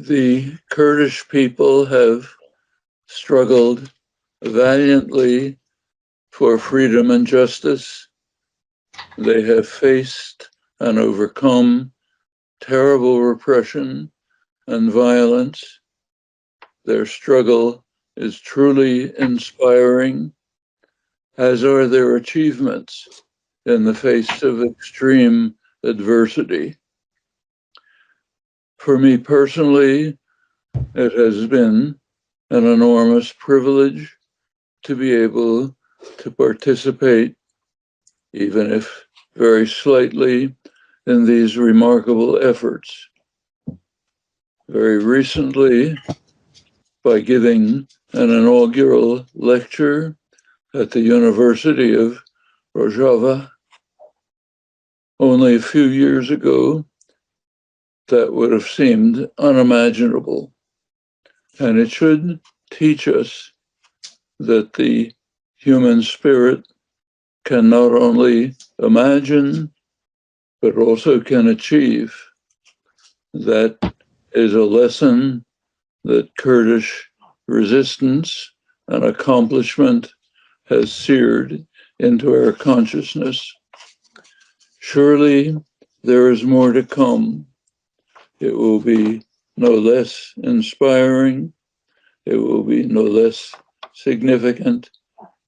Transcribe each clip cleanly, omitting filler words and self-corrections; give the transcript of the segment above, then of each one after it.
The Kurdish people have struggled valiantly for freedom and justice. They have faced and overcome terrible repression and violence. Their struggle is truly inspiring, as are their achievements in the face of extreme adversity. For me personally, it has been an enormous privilege to be able to participate, even if very slightly, in these remarkable efforts. Very recently, by giving an inaugural lecture at the University of Rojava, only a few years ago, that would have seemed unimaginable. And it should teach us that the human spirit can not only imagine, but also can achieve. That is a lesson that Kurdish resistance and accomplishment has seared into our consciousness. Surely there is more to come. It will be no less inspiring. It will be no less significant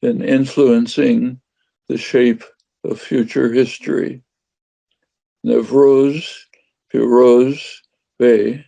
in influencing the shape of future history. Newroz, Piroz, Bey,